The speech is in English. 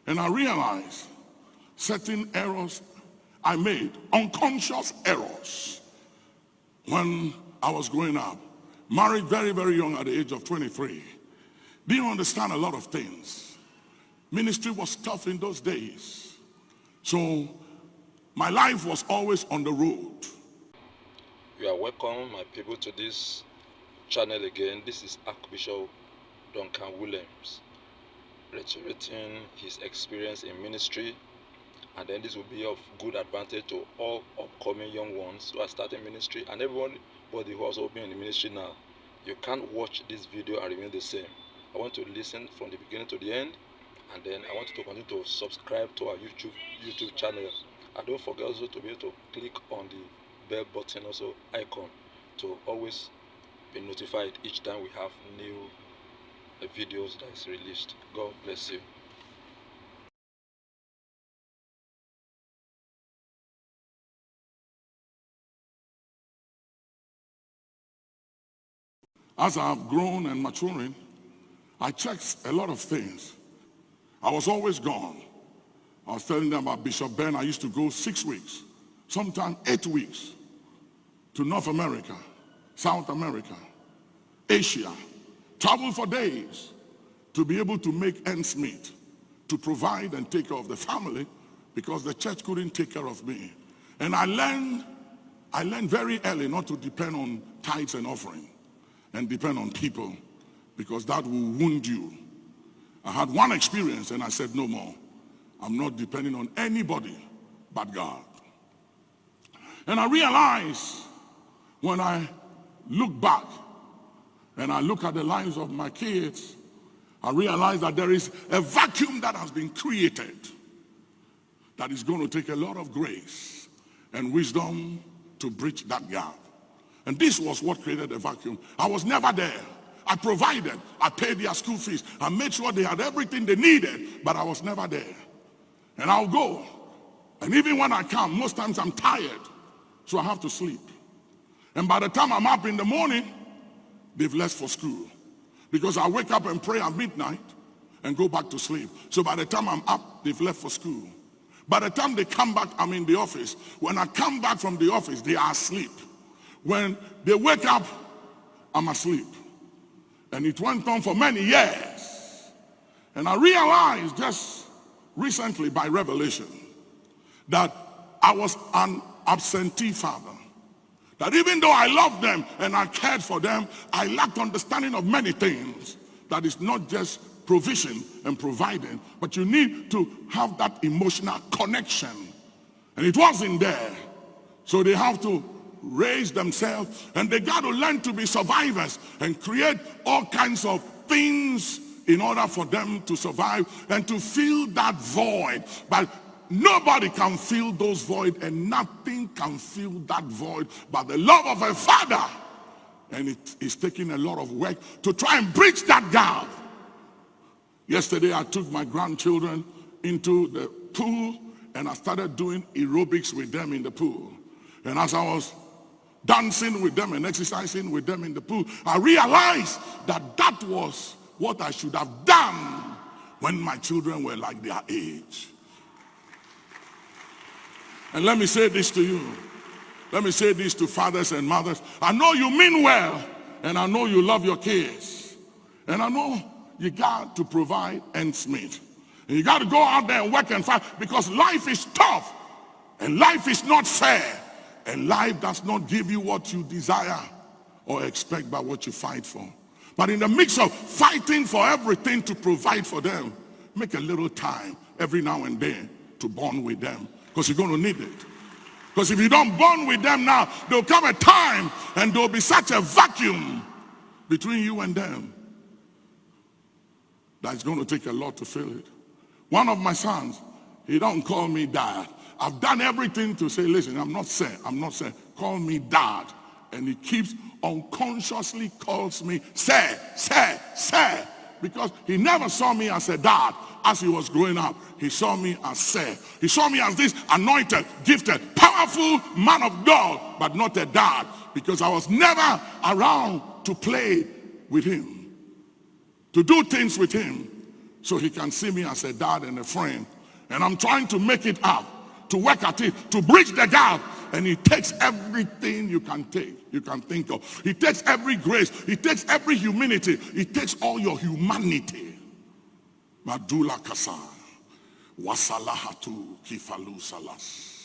And I realized certain errors I made, unconscious errors, when I was growing up. Married very, very young at the age of 23. Didn't understand a lot of things. Ministry was tough in those days. So my life was always on the road. You are welcome, my people, to this channel again. This is Archbishop Duncan Williams, reiterating his experience in ministry, and then this will be of good advantage to all upcoming young ones who are starting ministry and everybody who also been in the ministry now. You can't watch this video and remain the same. I want to listen from the beginning to the end, and then I want you to continue to subscribe to our YouTube channel, and don't forget also to be able to click on the bell button also icon to always be notified each time we have new videos that is released. God bless you. As I've grown and maturing, I checked a lot of things. I was always gone. I was telling them about Bishop Ben. I used to go 6 weeks, sometimes 8 weeks, to North America, South America, Asia, travel for days to be able to make ends meet, to provide and take care of the family, because the church couldn't take care of me. And I learned very early not to depend on tithes and offering and depend on people, because that will wound you. I had one experience and I said, no more. I'm not depending on anybody but God. And I realized when I look back and I look at the lives of my kids, I realize that there is a vacuum that has been created that is going to take a lot of grace and wisdom to bridge that gap. And this was what created the vacuum. I was never there. I provided. I paid their school fees. I made sure they had everything they needed, but I was never there. And I'll go. And even when I come, most times I'm tired, so I have to sleep. And by the time I'm up in the morning, they've left for school. Because I wake up and pray at midnight and go back to sleep. So by the time I'm up, they've left for school. By the time they come back, I'm in the office. When I come back from the office, they are asleep. When they wake up, I'm asleep. And it went on for many years. And I realized just recently by revelation that I was an absentee father. That even though I loved them and I cared for them, I lacked understanding of many things. That is not just provision and providing, but you need to have that emotional connection. And it wasn't there. So they have to raise themselves, and they got to learn to be survivors and create all kinds of things in order for them to survive and to fill that void. But nobody can fill those void, and nothing can fill that void but the love of a father. And it is taking a lot of work to try and bridge that gap. Yesterday I took my grandchildren into the pool and I started doing aerobics with them in the pool. And as I was dancing with them and exercising with them in the pool, I realized that that was what I should have done when my children were like their age. And let me say this to you. Let me say this to fathers and mothers. I know you mean well, and I know you love your kids. And I know you got to provide ends meet. And you got to go out there and work and fight, because life is tough and life is not fair. And life does not give you what you desire or expect by what you fight for. But in the mix of fighting for everything to provide for them, make a little time every now and then to bond with them, because you're going to need it. Because if you don't bond with them now, there'll come a time and there'll be such a vacuum between you and them that it's going to take a lot to fill it. One of my sons, he don't call me dad. I've done everything to say, listen, I'm not saying, call me dad. And he keeps unconsciously calls me sir, because he never saw me as a dad as he was growing up. He saw me as sir. He saw me as this anointed, gifted, powerful man of God, but not a dad, because I was never around to play with him, to do things with him. so he can see me as a dad and a friend. And I'm trying to make it up, to work at it, to bridge the gap. And he takes everything you can think of. He takes every grace. He takes every humility. He takes all your humanity. Madula kasa, wasalahatu kifalu salas.